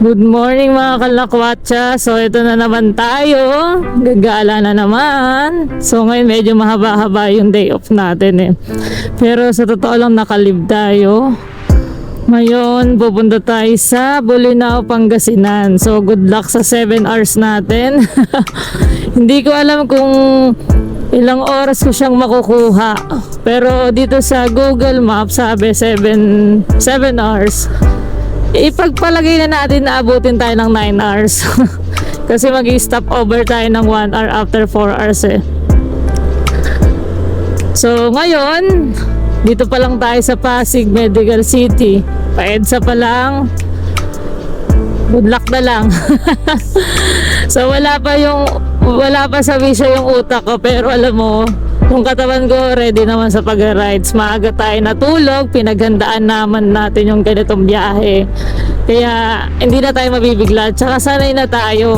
Good morning mga kalakwatsa. So ito na naman tayo. Gagala na naman. So ngayon medyo mahaba-haba yung day off natin eh. Pero sa totoo lang nakalib tayo. Ngayon pupunta tayo sa Bolinao, Pangasinan. So good luck sa 7 hours natin. Hindi ko alam kung ilang oras ko siyang makukuha. Pero dito sa Google Maps sabi 7 hours. Ipagpalagay na natin na abutin tayo ng 9 hours. Kasi mag-stop over tayo ng 1 hour after 4 hours eh. So ngayon, dito pa lang tayo sa Pasig Medical City. Pa-EDSA pa lang. Good luck na lang. So wala pa sa visa yung utak ko, pero alam mo, yung katawan ko ready naman sa pag-rides. Maaga tayo natulog, pinaghandaan naman natin yung ganitong biyahe. Kaya hindi na tayo mabibigla, tsaka sanay na tayo.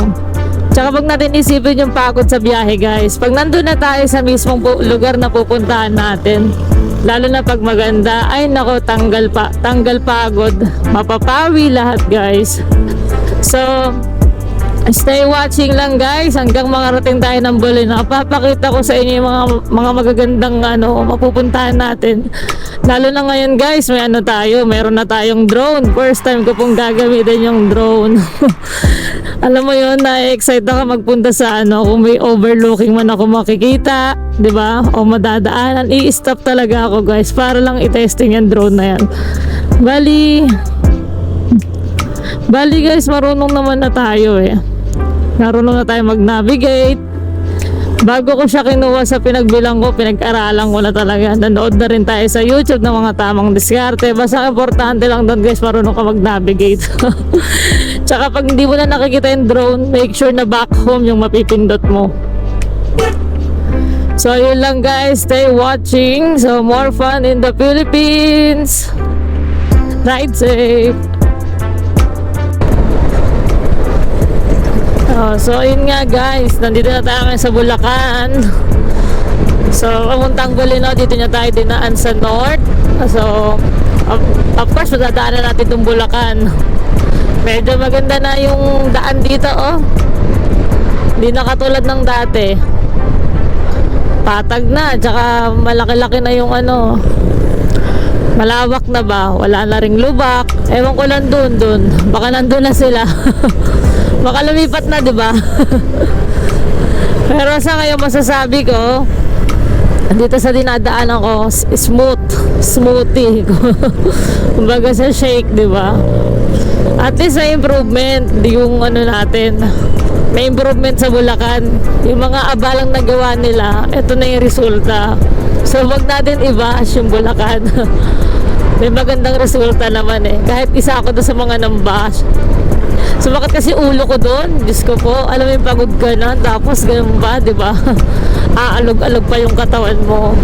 Tsaka pag natin isipin yung pagod sa biyahe guys, pag nandun na tayo sa mismong lugar na pupuntahan natin, lalo na pag maganda, ay nako, tanggal pagod, mapapawi lahat guys. So stay watching lang guys hanggang makarating tayo ng Bolinao. Papakita ko sa inyo yung mga magagandang mapupuntahan natin. Lalo na ngayon guys, meron na tayong drone. First time ko pong gagamitin yung drone. Alam mo yun, na-excite ako magpunta sa kung may overlooking man ako makikita, 'di ba? O madadaanan, i-stop talaga ako guys para lang i-testing yung drone na yan. Bali guys, marunong naman na tayo eh. Marunong na tayo mag-navigate. Bago ko siya kinuha sa pinagbilang ko, pinag-aralan ko na talaga. Nanood na rin tayo sa YouTube ng mga tamang diskarte. Basta importante lang doon guys, marunong ka mag-navigate. Tsaka pag hindi mo na nakikita yung drone, make sure na back home yung mapipindot mo. So yun lang guys, stay watching. So more fun in the Philippines. Ride safe. So yun nga guys, nandito na tayo ngayon sa Bulacan. So pamuntang Bolinao, dito na tayo dinaan sa north. So of course madadaanan natin itong Bulacan. Medyo maganda na yung daan dito oh. Hindi na katulad ng dati. Patag na, tsaka malaki-laki na yung malawak na ba, wala na ring lubak. Ewan ko lang dun baka nandun na sila. Baka lumipat na, 'di ba? Pero sa ngayon masasabi ko, dito sa dinadaanan ko, smoothie. Kumbaga sa shake, 'di ba? At least may improvement yung natin. May improvement sa Bulacan. Yung mga abalang nagawa nila, ito na yung resulta. So wag natin i-bash yung Bulacan. May magandang resulta naman eh. Kahit isa ako doon sa mga nambash. Sumakit kasi ulo ko doon. Diyos ko po, alam mo yung pagod ka na, tapos ganun ba, di ba? Aalog-alog pa yung katawan mo.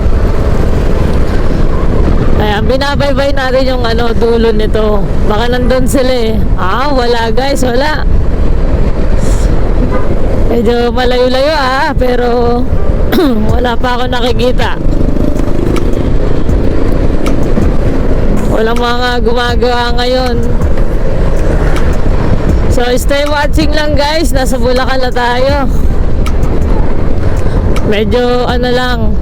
Ayan, binabaybay natin yung dulo nito. Baka nandun sila eh. Wala guys, wala. Medyo malayo-layo pero wala pa ako nakikita. Walang mga gumagawa ngayon. So stay watching lang guys. Nasa Bulacan na tayo. Medyo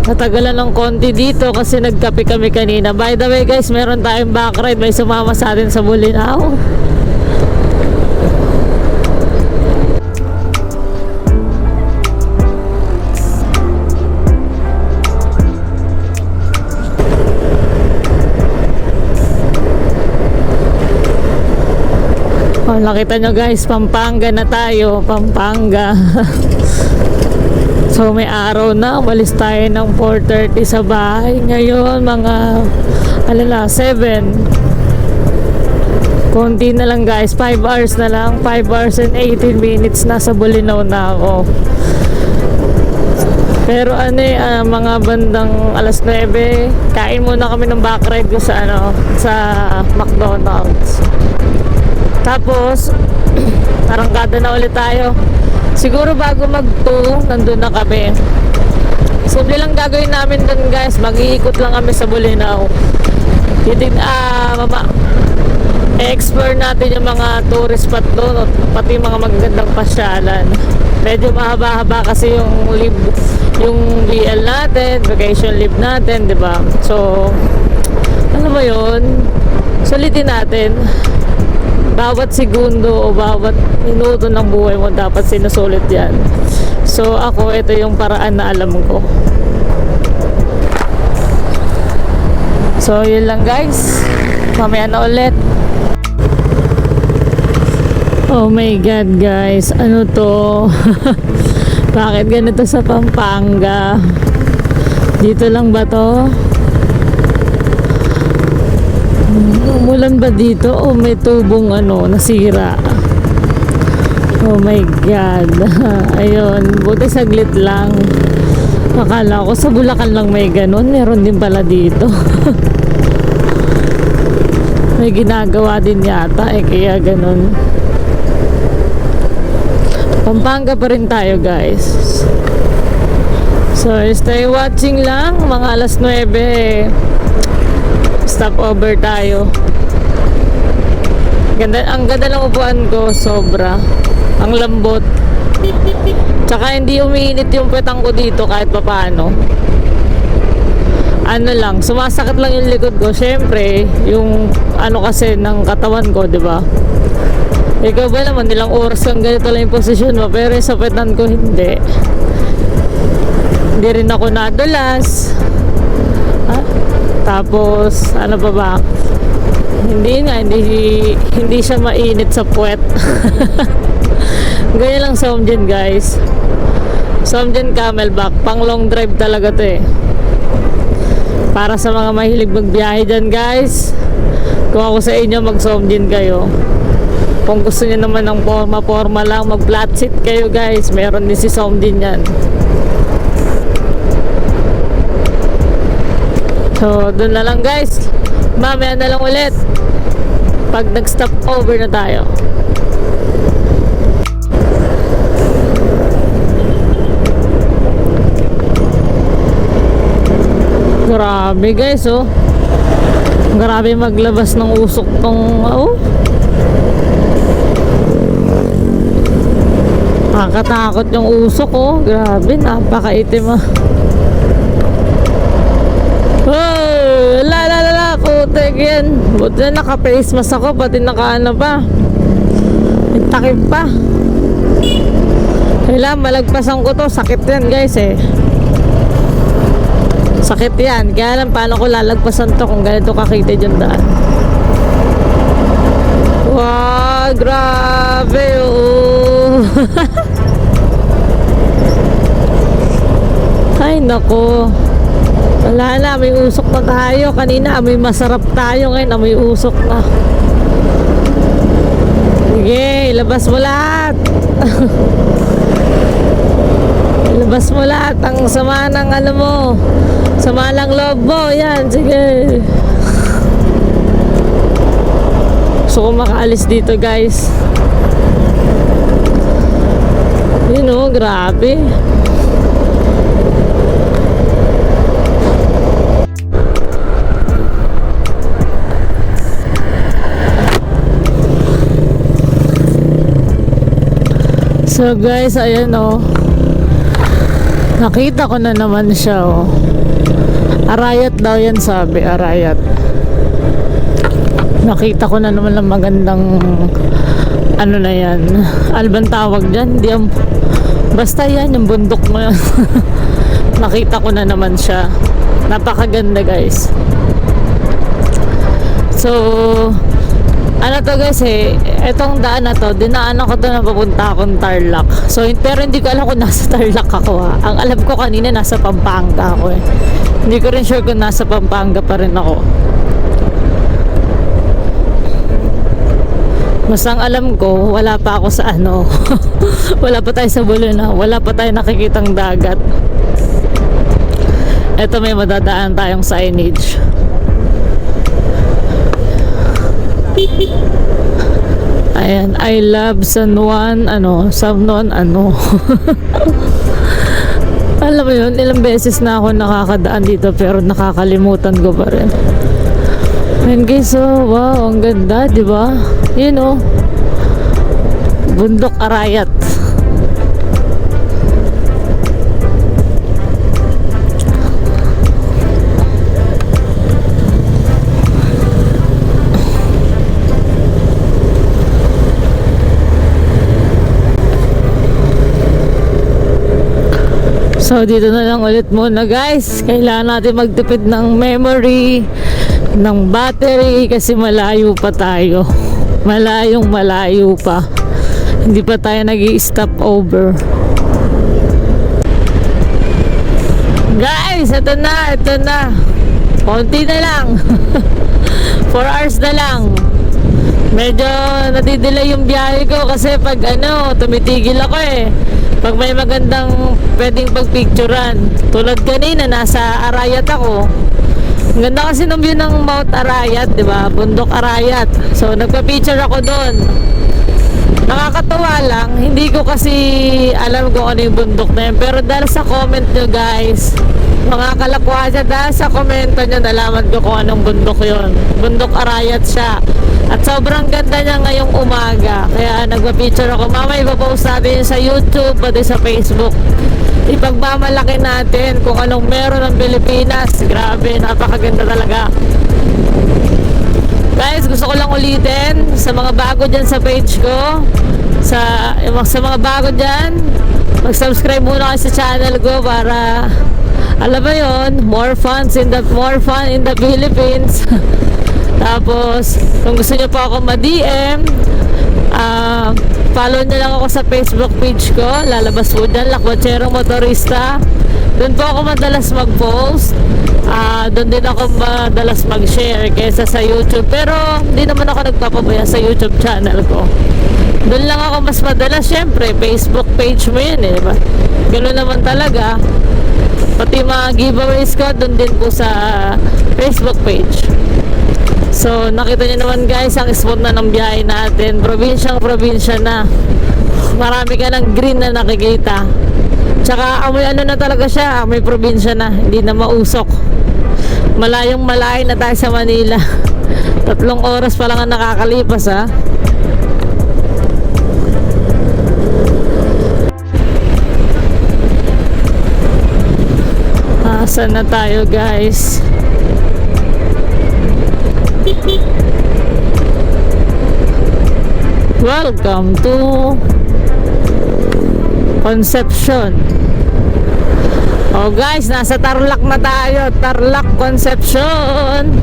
natagalan ng konti dito kasi nagkape kami kanina. By the way guys, meron tayong backride. May sumama sa atin sa Bolinao. Nakita nyo guys, Pampanga na tayo. Pampanga. So may araw na. Umalis tayo ng 4:30 sa bahay. Ngayon mga 7. Konti na lang guys, 5 hours na lang. 5 hours and 18 minutes nasa Bolinao na ako. Pero mga bandang 9, kain muna kami ng backride ko sa McDonald's. Tapos tarangkada na ulit tayo. Siguro bago mag-2, nandun na kami. Simple lang gagawin namin dun guys. Mag-iikot lang kami sa Bolinao. i-explore natin yung mga tourist spot doon, pati yung mga magagandang pasyalan. Medyo mahaba-haba kasi yung leave, yung BL natin, vacation leave natin, di ba? So, ano ba yun? Sulitin natin. Bawat segundo o bawat minuto ng buhay mo dapat sinusulit yan. So, ako, ito yung paraan na alam ko. So, yun lang guys. Mamaya na ulit. Oh my God guys, ano to? Bakit ganito sa Pampanga? Dito lang ba to? Umulan ba dito o may tubong ano, nasira? Oh my God. Ayun, buti saglit lang. Akala ko sa Bulacan lang may ganun, meron din pala dito. May ginagawa din yata kaya ganun. Pampanga pa rin tayo guys. So stay watching lang. Mga alas 9 stop over tayo. Ang ganda ng upuan ko. Sobra. Ang lambot. Tsaka hindi umiinit yung petang ko dito kahit papaano. Ano lang, sumasakit lang yung likod ko. Syempre, yung ano kasi ng katawan ko, di ba? Ikaw ba naman, ilang oras kang ganito lang yung posisyon mo, pero sa petan ko hindi. Hindi rin ako nadulas. Ha? Tapos, ano pa ba? Hindi siya mainit sa puwet. Ganyan lang Somjen guys. Somjen Camelback, pang long drive talaga to eh. Para sa mga mahilig magbiyahe dyan guys, kung ako sa inyo mag-Somjen kayo. Kung gusto niyo naman ng forma lang, mag-flat seat kayo guys. Meron din si Somjen yan. So, dun na lang guys. Mamaya na lang ulit. Pag nag-stop over na tayo. Grabe guys, oh. Grabe maglabas ng usok tong, oh. Nakakatakot yung usok, oh. Grabe, napakaitim, ah. Oh, la, putek yan. Buti na naka-face mask ako, pati naka-ano pa. May takip pa. Kailangan malagpasan ko to. Sakit yan, guys, eh. Sakit yan. Kaya lang paano ko lalagpasan to kung ganito kakitid yung daan. Wow, grabe, oh. Ay, nako. Wala na, may usok na tayo. Kanina, amoy masarap tayo. Ngayon, amoy usok na. Sige, labas mo lahat. Labas mo lahat. Ang sama ng ano mo. Sama ng loob mo. Yan, sige. Gusto ko makaalis dito, guys. Yun o, grabe. So guys, ayan oh. Nakita ko na naman siya oh. Arayat daw yan sabi, Arayat. Nakita ko na naman ng magandang ano na yan. Alban tawag dyan. Di, basta yan, yung bundok mo yan. Nakita ko na naman siya. Napakaganda guys. So ano to guys eh, etong daan na to, dinaanan ko to na papunta akong Tarlac. So, pero hindi ko alam kung nasa Tarlac ako ha. Ang alam ko kanina nasa Pampanga ako eh. Hindi ko rin sure kung nasa Pampanga pa rin ako. Basta ang alam ko, wala pa ako sa ano. Wala pa tayo sa Buluna. Wala pa tayo nakikitang dagat. Eto may madadaan tayong signage. Ayan, I love San Juan, San Juan, Alam mo yun, ilang beses na ako nakakadaan dito pero nakakalimutan ko pa rin. Ayan guys, oh, wow, ang ganda, di ba? Yun oh. Bundok Arayat. So dito na lang ulit muna guys. Kailangan natin magtipid ng memory, ng battery kasi malayo pa tayo. Malayo pa. Hindi pa tayo nag-i-stop over. Guys, ito na. Konti na lang. 4 hours na lang. Medyo nadidelay yung biyahe ko kasi pag tumitigil ako eh. Pag may magandang pwedeng pagpicturan. Tulad kanina, nasa Arayat ako. Ang ganda kasi ng view ng Mount Arayat, di ba? Bundok Arayat. So, nagpa-picture ako doon. Nakakatuwa lang, hindi ko kasi alam kung ano yung bundok na yun. Pero dahil sa comment nyo guys, mga kalakwaja, dahil sa komento nyo, nalaman ko kung anong bundok yun. Bundok Arayat siya. At sobrang ganda niya ngayong umaga. Kaya nagpa-picture ako. Mamaya ipapost natin sa YouTube, pati sa Facebook. Ipagmamalaki natin kung anong meron ng Pilipinas. Grabe, napakaganda talaga. Guys, gusto ko lang ulitin sa mga bago dyan sa page ko, sa mga bago dyan, mag-subscribe muna kayo sa channel ko para alam mo yun, more fun in the Philippines. Tapos kung gusto nyo pa ako ma-DM, follow nyo lang ako sa Facebook page ko. Lalabas po dyan, Lakwatsero Motorista. Doon po ako madalas mag-post. Doon din ako madalas mag-share kaysa sa YouTube. Pero hindi naman ako nagpapabaya sa YouTube channel ko. Doon lang ako mas madalas. Syempre, Facebook page mo yun eh, diba? Ganoon naman talaga. Pati mga giveaways ko, doon din po sa Facebook page. So, nakita niyo naman guys, ang smooth na ng biyahe natin. Probinsya na. Marami ka ng green na nakikita. Tsaka amoy na talaga siya, amoy probinsya na, hindi na mausok. Malayo na tayo sa Manila. 3 oras pa lang ang nakakalipas ha. Saan na tayo guys? Welcome to Concepcion. Oh guys, nasa Tarlac na tayo. Tarlac, Concepcion.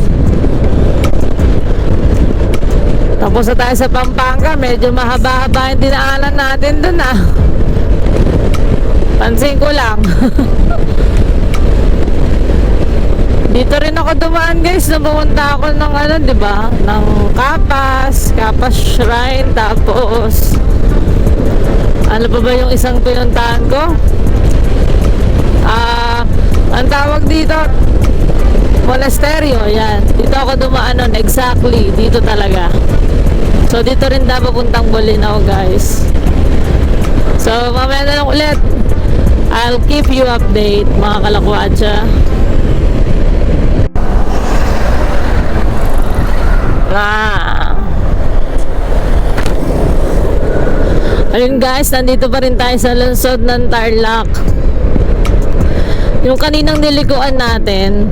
Tapos na tayo sa Pampanga. Medyo mahaba-haba yung dinaanan natin dun ah. Pansin ko lang. Dito rin ako dumaan guys, nung pumunta ako ng diba? Ng Kapas Shrine. Tapos ano pa ba yung isang pinuntahan ko? Ang tawag dito, monasteryo, yan. Dito ako dumaan nun, exactly. Dito talaga. So dito rin dapat puntang Bolinao guys. So mamaya na lang ulit. I'll keep you update mga kalakwatsya. Ayun guys, nandito pa rin tayo sa lungsod ng Tarlac. Yung kaninang nilikuan natin,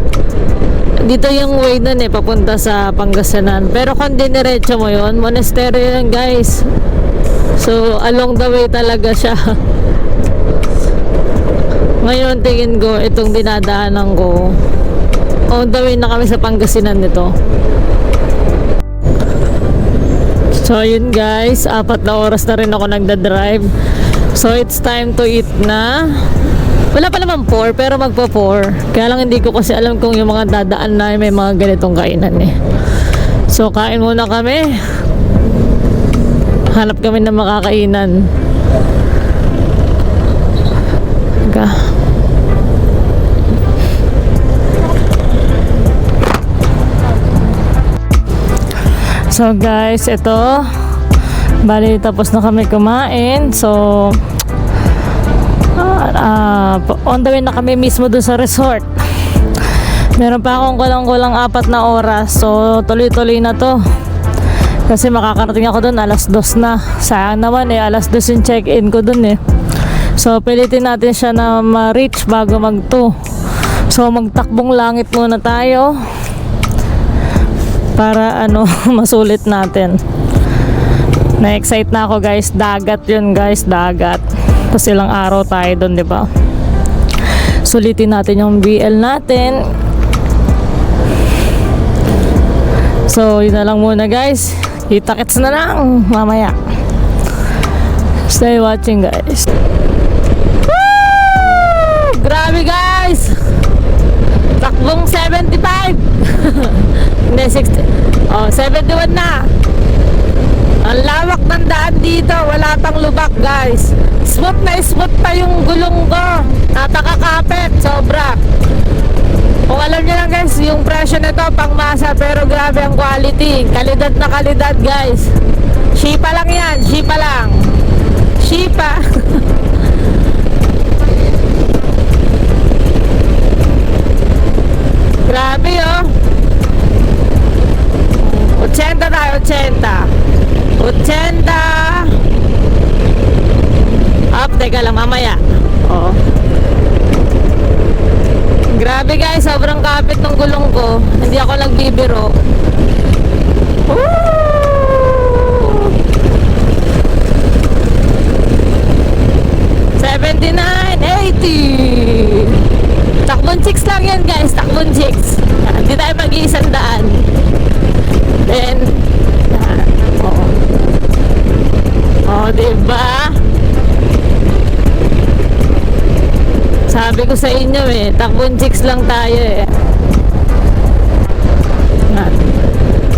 dito yung way nun papunta sa Pangasinan. Pero kung diniretso mo yun, monasteryo yan guys. So along the way talaga siya. Ngayon tingin ko, itong dinadaanan ko, on the way na kami sa Pangasinan nito. So yun guys, 4 na oras na rin ako nagda-drive. So it's time to eat na. Wala pa naman 4, pero magpo-4. Kaya lang hindi ko kasi alam kung yung mga dadaan na may mga ganitong kainan eh. So kain muna kami. Hanap kami ng makakainan. So guys, ito bali tapos na kami kumain. So on the way na kami mismo dun sa resort. Meron pa akong kulang-kulang 4 na oras. So, tuloy-tuloy na to. Kasi makakarating ako dun, alas 2 na. Sayang naman eh, alas 2 yung check-in ko dun eh. So, pilitin natin siya na ma-reach bago mag-2. So, magtakbong langit muna tayo. Para masulit natin. Na-excite na ako guys. Dagat yun guys, dagat. Tapos ilang araw tayo dun, di ba? Sulitin natin yung BL natin. So, yun na lang muna guys. Kita-kits na lang mamaya. Stay watching guys. Woo! Grabe guys! Takbong 75! Hindi, 60. Oh, 71 na. Ang lawak ng daan dito. Wala pang lubak guys. Smooth na smooth pa yung gulong ko. Napakakapit. Sobra. Kung alam nyo lang guys, yung presyo nito pang masa, pero grabe ang quality. Kalidad na kalidad guys. Shipa lang yan, Shipa lang. Shipa. Grabe oh. 80 tayo, 80. 80. Up, teka lang, mamaya. Oo. Grabe guys, sobrang kapit ng gulong ko. Hindi ako nagbibiro. Woo! 79, 80. Takbon 6 lang yan guys, takbon 6. Hindi tayo mag-iisang daan. Then, diba? Sabi ko sa inyo eh, takbon 6 lang tayo eh.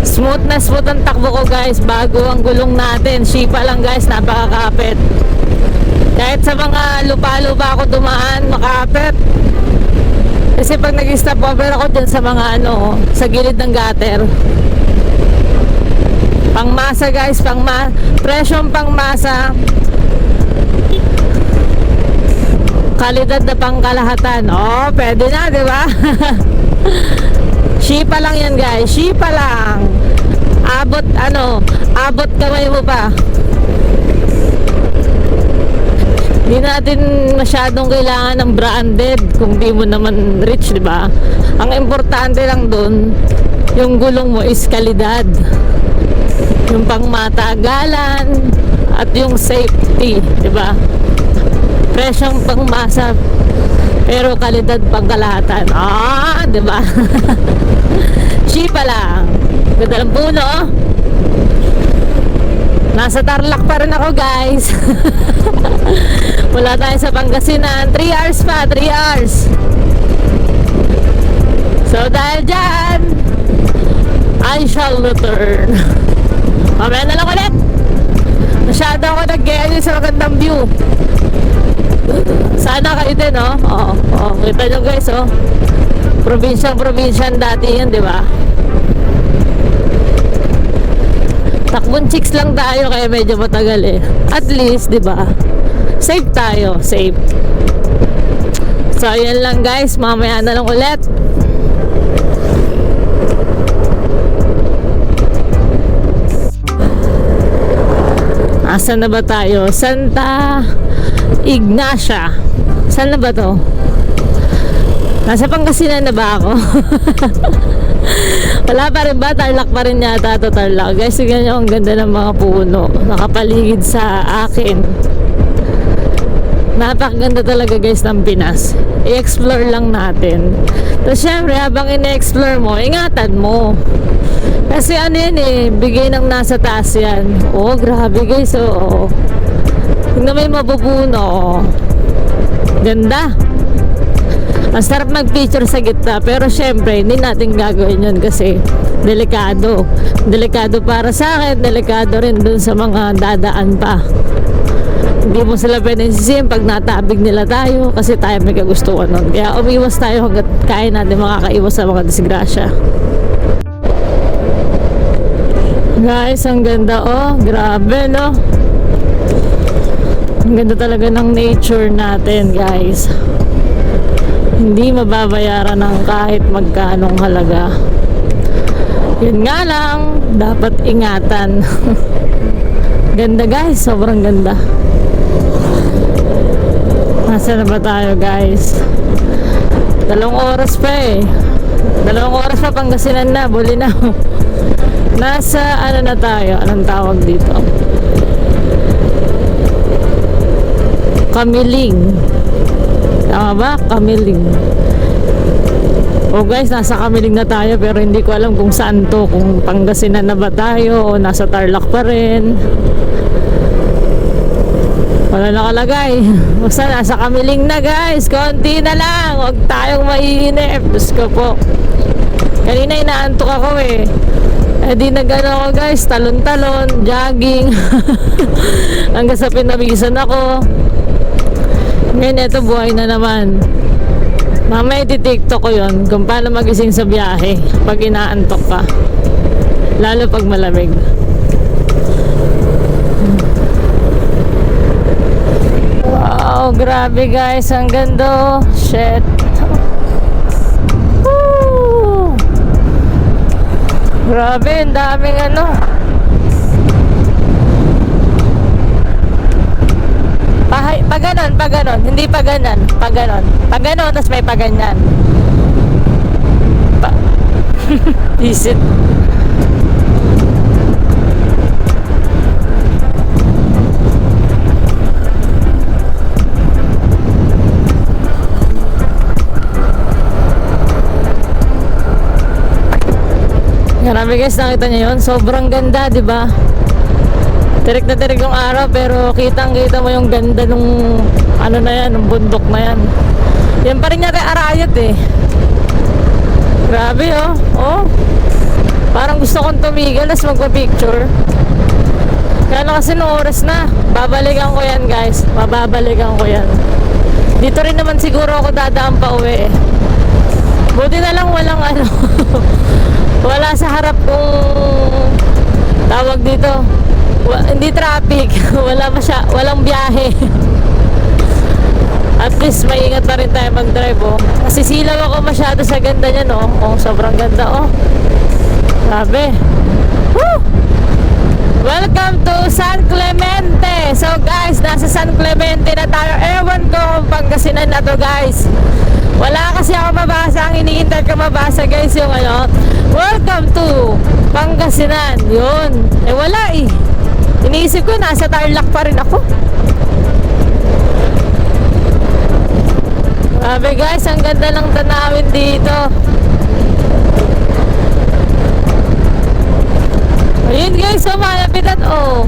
Smooth na smooth ang takbo ko guys, bago ang gulong natin. Shipa lang guys, napakakapit. Kahit sa mga lupa-lupa ako dumaan, makapit. Kasi pag nag-stop over ako dyan sa mga sa gilid ng gutter. Pangmasa guys, presyong pangmasa. Kalidad na pangkalahatan. Oh, pwede na, di ba? Shipa lang yan guys, Shipa lang. Abot abot kamay mo pa. Hindi natin masyadong kailangan ng branded kung di mo naman rich, di ba? Ang importante lang dun, yung gulong mo is kalidad. Yung pangmatagalan at yung safety, di ba? Presyong pangmasa pero kalidad pangkalahatan. Di ba? Shipa lang. Ganda ng puno. Nasa Tarlac pa rin ako guys. Wala tayo sa Pangasinan. 3 hours pa, 3 hours. So dahil dyan, I shall return. Mamaya na lang ulit. Masyado ako nag-gaya sa magandang view. Sana kayo din, oh. Kita nyo guys, oh. Probinsyang dati yun, di ba? Takbon 6 lang tayo, kaya medyo matagal eh. At least, di ba? Safe tayo, safe. So, yan lang guys. Mamaya na lang ulit. Asan na ba tayo? Santa Ignacia. Saan na ba to? Nasa Pangasinan na ba ako? Wala pa rin ba? Tarlac pa rin yata ito, Tarlac. Guys, tignan nyo ang ganda ng mga puno nakapaligid sa akin. Napakaganda talaga guys ng Pinas. I-explore lang natin. Tapos syempre, habang ina-explore mo, ingatan mo. Kasi yan eh, bigay ng nasa taas yan. Oh, grabe guys, oh. Tingnan mo yung mabubuno, oh. Ganda. Ang sarap mag-picture sa gitna, pero syempre, hindi natin gagawin yun kasi delikado. Delikado para sa akin, delikado rin dun sa mga dadaan pa. Hindi mo sila pwedeng sisihin pag natabig nila tayo kasi tayo may kagustuhan nun. Kaya umiwas tayo hanggat kaya natin makakaiwas sa mga disgrasya. Guys, ang ganda, oh. Grabe, no? Ang ganda talaga ng nature natin, guys. hindi mababayaran ng kahit magkanong halaga. Yun nga lang, dapat ingatan. Ganda guys, sobrang ganda. Nasaan na ba tayo guys? 2 oras pa eh. 2 oras pa, Pangasinan na, Bolinao. Nasa ano na tayo? Anong tawag dito? Kamiling. Tama ba? Kamiling. Oh guys, nasa Kamiling na tayo pero hindi ko alam kung saan to. Kung Pangasinan na ba tayo o nasa Tarlac pa rin. Wala nakalagay. Basta nasa Kamiling na guys. Konti na lang. Huwag tayong maiinip. Diyos ko po. Kanina inaantok ako eh. Eh di nagano ako guys. Talon-talon. Jogging. Hanggang sa pinabisan ako. Ngayon eto buhay na naman. Mamaya iti-tiktok ko yun kung paano magising sa biyahe pag inaantok ka. Lalo pag malamig. Wow, grabe guys, ang ganda. Shit. Woo! Grabe, ang daming ano. Pag ganon, hindi pag ganon, pag ganon, tapos may pag ganyan. Isit. Grabe guys, nakita niyo yun? Sobrang ganda, di ba? Tirik na tirik yung araw pero kitang-kita mo yung ganda nung ano na yan, nung bundok na yan. Yan pa rin niya kay Arayat eh. Grabe oh. Oh. Parang gusto kong tumigil as magpa-picture. Kaya na kasi nung oras na. Babalikan ko yan guys. Mababalikan ko yan. Dito rin naman siguro ako dadaan pa uwi eh. Buti na lang walang ano. Wala sa harap kong tawag dito. Hindi traffic. Walang biyahe. At least maingat na rin tayo mag-drive oh. Kasi silaw ako masyado sa ganda niyan oh. Oh, sobrang ganda oh. Grabe. Woo! Welcome to San Clemente. So guys, nasa San Clemente na tayo. Ewan ko kung Pangasinan na to guys. Wala kasi ako mabasa. Ang iniintay ko mabasa guys yung ano, welcome to Pangasinan. Yun. Eh wala eh. Iniisip ko nasa Tarlac pa rin ako. Grabe guys, ang ganda ng tanawin dito. Ayun guys, so malapitan. Oh,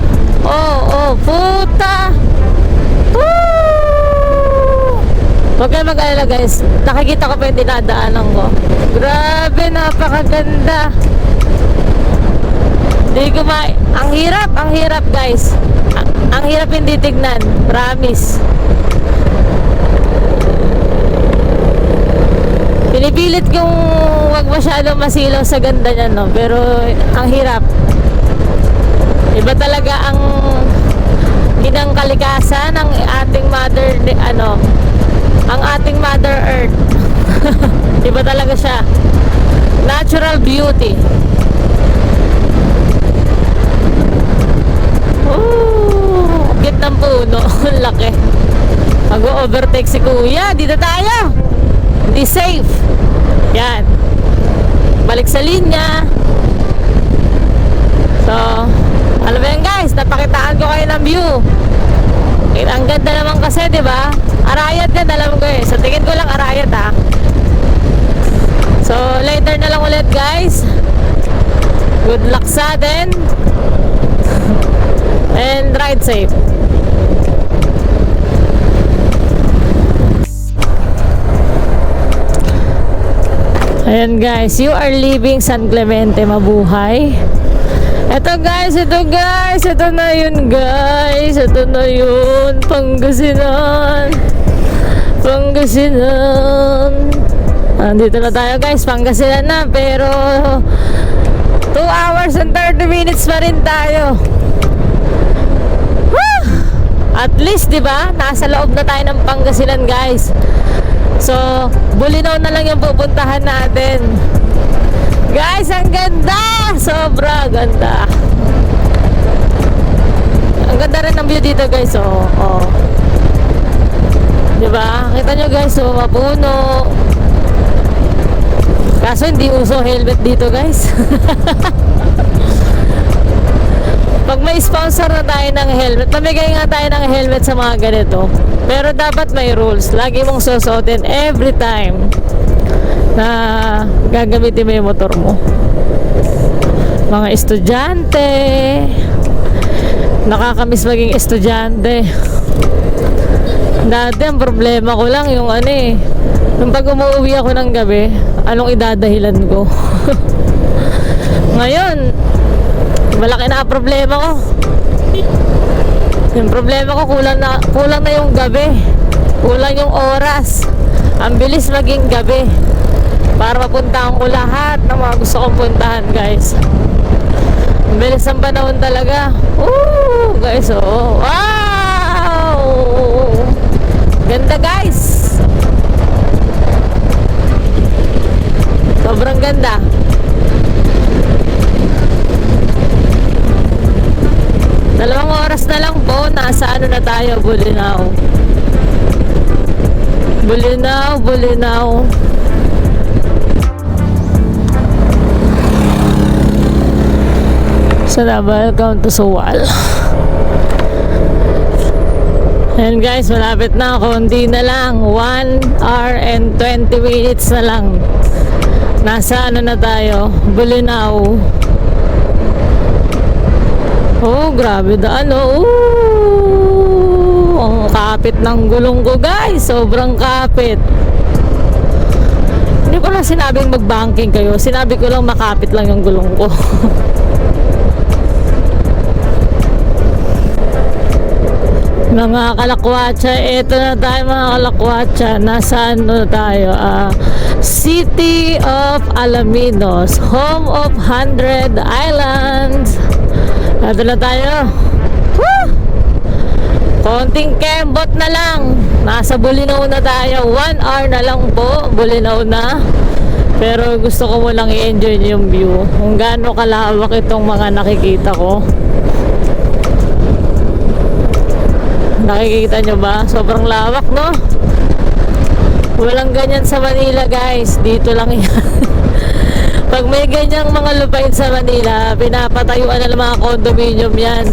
puta. Woo! Huwag kayo mag-alala guys. Nakikita ko pa yung dinadaanan ko. Grabe, napakaganda. Ang hirap guys. Ang hirap hindi tignan. Promise. Pinipilit kong wag masyadong masilaw sa ganda niya no. Pero ang hirap. Iba talaga ang inang kalikasan ng ating mother ang ating mother earth. Iba talaga siya. Natural beauty. Kit ng puno. Laki. Mag-overtake si kuya. Dito tayo. Hindi safe. Yan. Balik sa linya. So, alam mo yan guys, napakitaan ko kayo ng view. Ang ganda naman kasi, di ba? Arayat yan, alam ko eh. Sa tingin ko lang Arayat ha. So, later na lang ulit guys. Good luck sa atin. And ride safe. Ayan guys, you are leaving San Clemente. Mabuhay. Ito na yun guys. Ito na yun. Pangasinan. Andito na tayo guys, Pangasinan na. Pero 2 hours and 30 minutes pa rin tayo. At least, 'di ba? Nasa loob na tayo ng Pangasinan, guys. So, Bulinaw na lang yung pupuntahan natin. Guys, ang ganda! Sobra ganda. Ang ganda rin ng view dito guys, oh. Diba? Kita nyo guys, mapuno. Kaso hindi uso helmet dito guys. Pag may sponsor na tayo ng helmet, mamigay nga tayo ng helmet sa mga ganito. Pero dapat may rules. Lagi mong susuotin every time na gagamitin mo yung motor mo. Mga estudyante, nakakamiss maging estudyante. Dati ang problema ko lang yung nung pag umuwi ako ng gabi, anong idadahilan ko? Ngayon, malaki na ang problema ko. Yung problema ko, kulang na yung gabi, kulang yung oras. Ang bilis maging gabi para mapuntahan ko lahat ng mga gusto kong puntahan guys. Ang bilis ang panahon talaga. Guys, wow, ganda guys, sobrang ganda. Dalawang oras na lang po, nasa na tayo, Bulinaw. Sana welcome to Suwal. And guys, malapit na, konti na lang, 1 hour and 20 minutes na lang. Nasa na tayo, Bulinaw. Grabe daan, ang kapit ng gulong ko guys, sobrang kapit. Hindi ko lang sinabing mag-banking kayo, sinabi ko lang makapit lang yung gulong ko. Mga kalakwatsa, eto na tayo mga kalakwatsa. Nasaan na tayo? City of Alaminos, home of 100 islands. Eto na tayo. Woo! Konting kembot na lang. Nasa Bulinaw na tayo. 1 hour na lang po, Bulinaw na. Pero gusto ko mo lang i-enjoy yung view. Kung gaano kalawak itong mga nakikita ko. Nakikita nyo ba? Sobrang lawak, no? Walang ganyan sa Manila, guys. Dito lang yan. Pag may ganyang mga lupain sa Manila, pinapatayuan na ng mga condominium yan.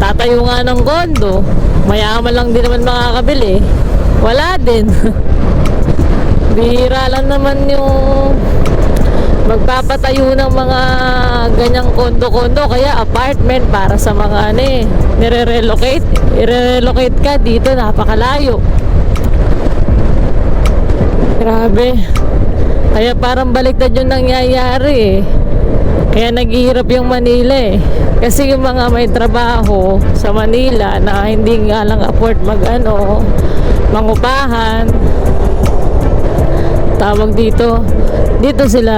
Tatayo nga ng kondo. Mayaman lang din naman makakabili. Wala din. Bihira lang naman yung magpapatayo ng mga ganyang kondo-kondo, kaya apartment para sa mga nire-relocate. I-relocate ka dito, napakalayo. Grabe. Kaya parang baliktad yung nangyayari eh. Kaya naghihirap yung Manila eh. Kasi yung mga may trabaho sa Manila na hindi nga lang afford mangupahan, tawag dito sila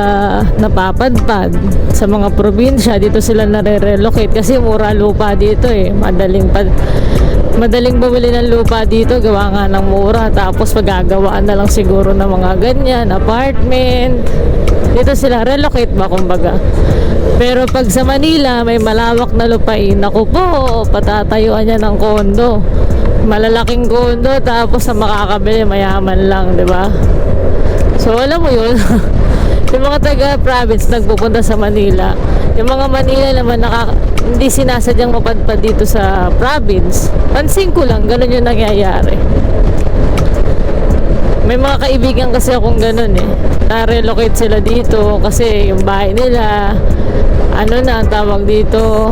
napapadpad sa mga probinsya. Dito sila nare-relocate kasi mura lupa dito eh. Madaling bumili ng lupa dito, gawa nga ng mura. Tapos magagawaan na lang siguro ng mga ganyan, apartment. Dito sila relocate ba kumbaga. Pero pag sa Manila may malawak na lupain, naku po, patatayuan niya ng kondo. Malalaking kondo, tapos sa makakabili mayaman lang, di ba? So alam mo yun. Yung mga taga-province nagpupunta sa Manila, yung mga Manila naman hindi sinasadyang mapadpad dito sa province. Pansin ko lang, ganun yung nangyayari. May mga kaibigan kasi akong ganun eh. Na-relocate sila dito kasi yung bahay nila, ang tawag dito,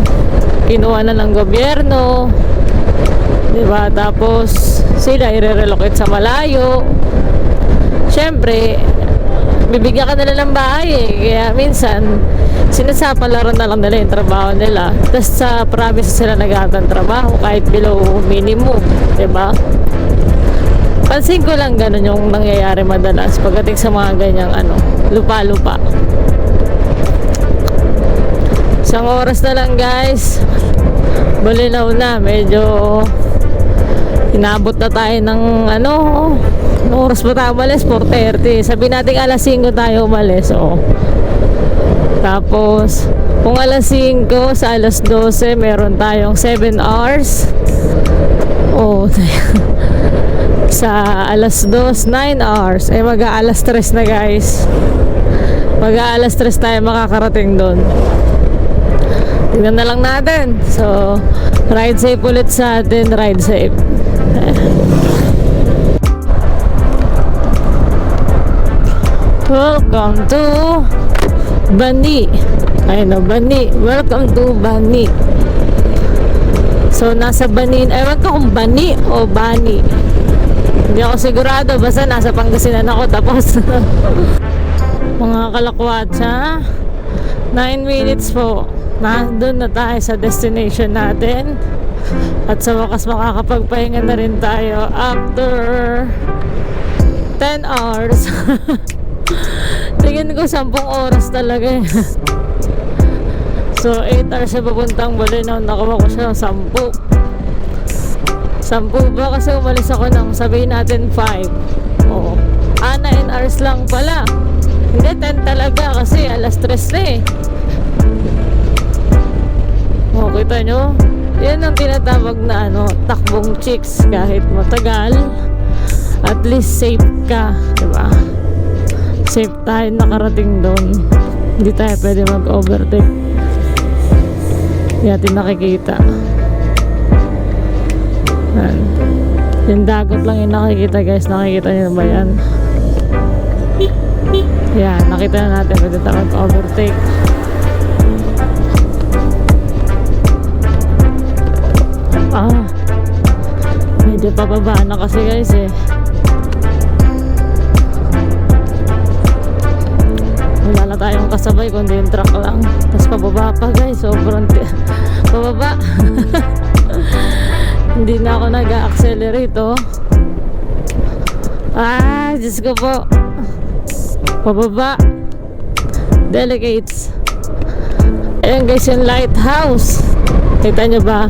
kinuha na ng gobyerno. Diba? Tapos sila i-relocate sa malayo. Siyempre, bibigyan ka nila ng bahay eh. Kaya minsan, sinasapalaran na lang nila yung trabaho nila. Tapos sa province sila nag-aatang trabaho kahit below minimum. Diba? Pansin ko lang ganun yung nangyayari madalas pagdating sa mga ganyang lupa-lupa. Isang oras na lang guys. Bulinaw na. Medyo Inabot na tayo ng ano, anong oras ba tayo umalis? 4:30. Sabi natin alas 5 tayo umalis. Oh. Tapos, kung alas 5 sa alas 12, meron tayong 7 hours. Oh, sa alas 2, 9 hours. Eh, mag-aalas 3 na guys. Mag-aalas 3 tayo makakarating doon. Tingnan na lang natin. So, ride safe ulit sa atin. Ride safe. Welcome to Bani. Ayun na, Bani. Welcome to Bani. So, nasa Bani. Ewan ko kung Bani o Bani. Hindi ako sigurado. Basta nasa Pangasinan ako. Tapos, mga kalakwatsa, 9 minutes po. Doon na tayo sa destination natin. At sa wakas makakapagpahinga na rin tayo after 10 hours. Tingin ko 10 oras talaga eh. So 8 hours na papuntang Bolinao. Nakuha ko siya 10. 10 ba? Kasi umalis ako ng sabihin natin 5. Oo. 9 hours lang pala. Hindi 10 talaga kasi alas 3 na eh. O, kita nyo? Yan ang tinatawag na ano, takbong chicks. Kahit matagal, at least safe ka, diba? Safe tayo nakarating doon. Hindi tayo pwede mag-overtake. Hindi natin nakikita. Yan. Yung dagat lang yung nakikita guys. Nakikita nyo ba yan? Yan, nakita na natin pwede tayo mag-overtake. Medyo pababa na kasi guys eh. Wala na tayong kasabay kundi yung truck lang. Tapos pababa pa guys. Sobrang pababa. Hindi na ako nag-accelerate oh. Diyos ko po. Pababa. Delegates. Ayan guys yung lighthouse. Kita nyo ba?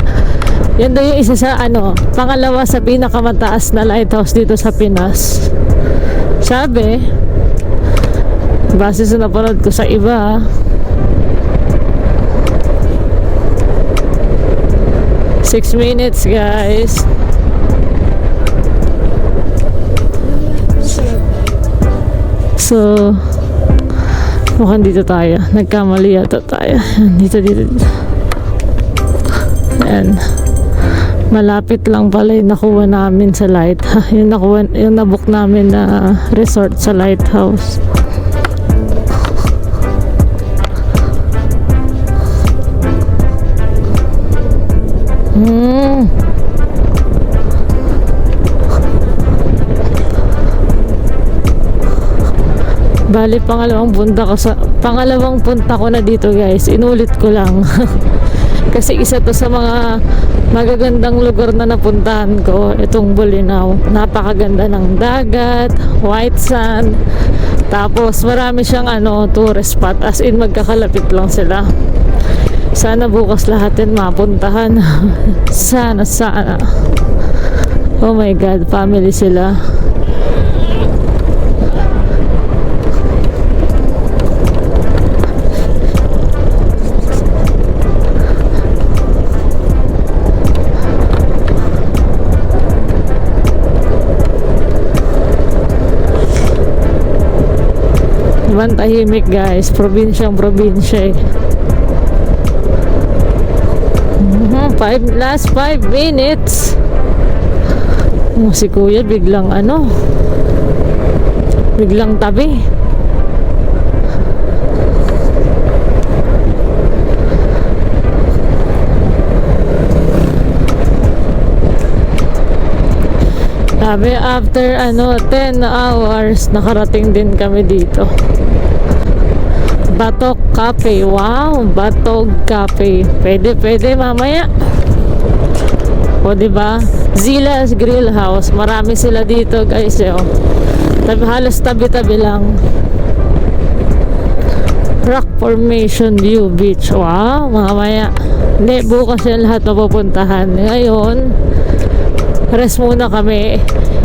Yan daw yung isa sa ano, pangalawa sa pinakamataas na lighthouse dito sa Pinas. Sabi, base sa napanood ko sa iba, 6 minutes guys. So, mukhang dito tayo. Nagkamali yata tayo. Dito. Ayan. Malapit lang pala yung nakuha namin sa lighthouse. Yung nabook namin na resort sa lighthouse. Bali, pangalawang punta ko na dito guys. Inulit ko lang. Kasi isa to sa mga magagandang lugar na napuntahan ko, itong Bolinao. Napakaganda ng dagat, white sand, tapos marami siyang tourist spot, as in magkakalapit lang sila. Sana bukas lahat din mapuntahan. Sana. Oh my God, family sila. Ibang tahimik guys, probinsyang probinsya eh. Last 5 minutes. Si kuya biglang biglang tabi. Sabi after 10 hours nakarating din kami dito. Batok Cafe. Wow, Batok Cafe. Pwede mamaya. O diba? Zila's Grill House. Marami sila dito guys eh. Oh. Halos tabi-tabi lang. Rock Formation View Beach. Wow, mamaya. Hindi, bukas yan lahat mapupuntahan. Ngayon, rest muna kami.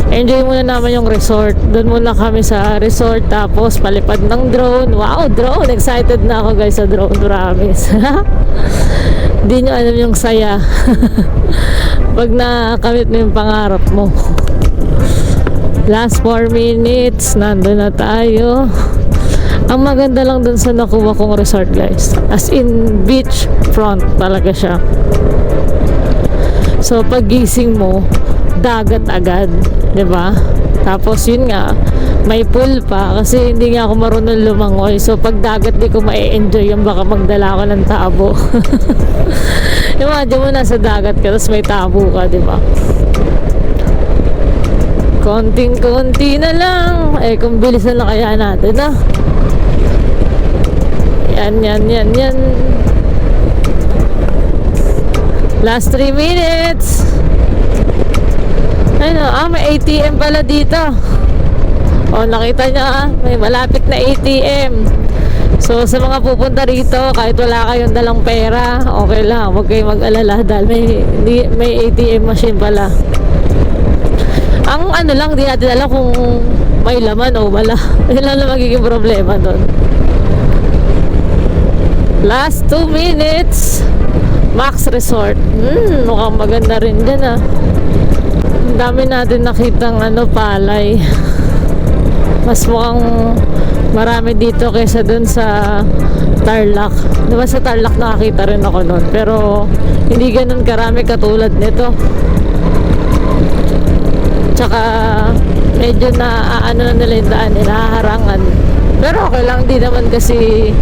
Enjoy muna naman yung resort. Doon muna kami sa resort, tapos palipad ng drone. Wow, drone! Excited na ako guys sa drone, promise. Hindi nyo alam yung saya. Pag nakamit mo yung pangarap mo. Last 4 minutes, nandun na tayo. Ang maganda lang dun sa nakuha kong resort guys, as in beach front talaga siya. So paggising mo, dagat agad, 'di ba? Tapos yun nga, may pool pa kasi hindi nga ako marunong lumangoy. So pag dagat di ko ma-enjoy yung baka magdala ko ng tabo. Imagine mo nasa dagat ka tapos may tabo ka, 'di ba? Konting-konti na lang. Eh kung bilisan na kaya natin, ah. Yan. Last 3 minutes. Ano, may ATM pala dito. O, nakita nyo, may malapit na ATM. So, sa mga pupunta rito, kahit wala kayong dalang pera, okay lang, huwag kayong mag-alala dahil may ATM machine pala. Ang ano lang, di natin alam kung may laman o wala. Yun lang na magiging problema doon. Last 2 minutes. Max Resort. Mukhang maganda rin dyan, ah. Ang dami natin nakitang palay. Mas mukhang marami dito kaysa dun sa Tarlac. Diba sa Tarlac nakakita rin ako nun, pero hindi ganun karami katulad nito. Tsaka medyo na na nila yung daan, nahaharangan. Pero okay lang, di naman kasi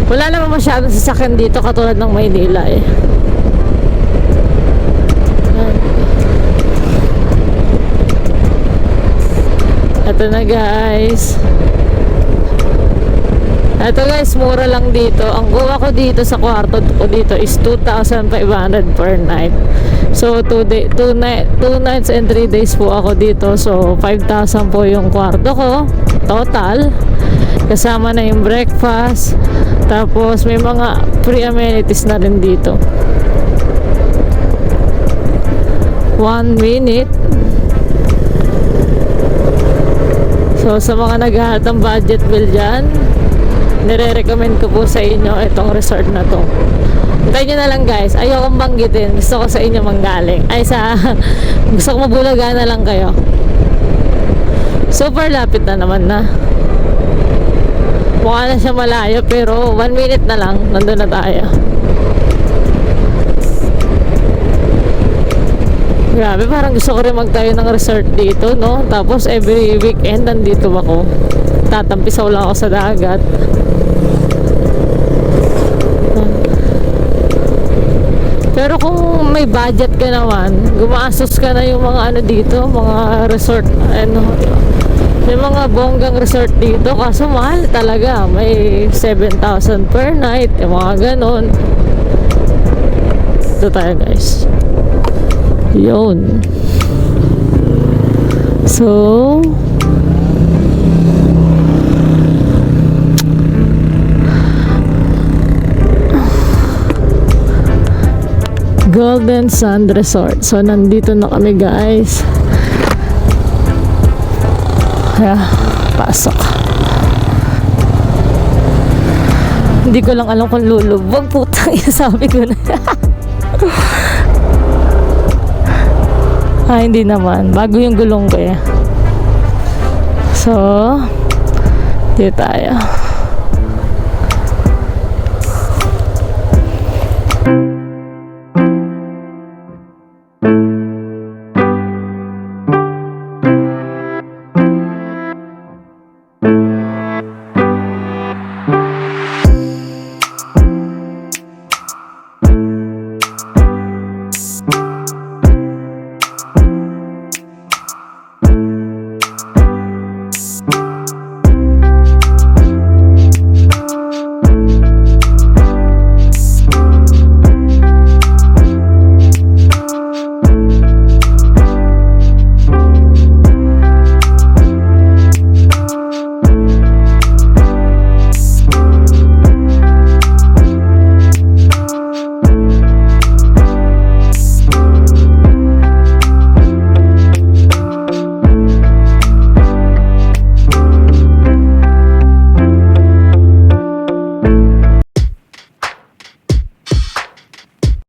wala naman masyadong sasakyan dito katulad ng Maynila eh. Ito na guys. Ito guys, mura lang dito. Ang kuha ko dito sa kwarto ko dito is 2,500 per night. So 2 nights and 3 days po ako dito. So 5,000 po yung kwarto ko total. Kasama na yung breakfast. Tapos may mga free amenities na rin dito. 1 minute. So sa mga naghahanap ng budget bill dyan, nire-recommend ko po sa inyo itong resort na to. Hintayin nyo na lang guys, ayokong banggitin, gusto ko sa inyo manggaling. Gusto ko mabulaga na lang kayo. Super lapit na naman na. Mukha na siya malayo pero 1 minute na lang, nandun na tayo. Grabe, parang gusto ko rin magtayo ng resort dito, no? Tapos every weekend nandito ako. Tatampisaw lang ako sa dagat. Pero kung may budget ka naman, gumastos ka na yung mga dito, mga resort, may mga bonggang resort dito, kaso mahal talaga. May 7,000 per night, yung mga ganon. Ito tayo guys. Yun. So Golden Sand Resort. So nandito na kami guys. Kaya pasok. Hindi ko lang alam kung lulubog. Putang ina, sabi ko na. Hindi naman. Bago yung gulong ko eh. So, dito tayo.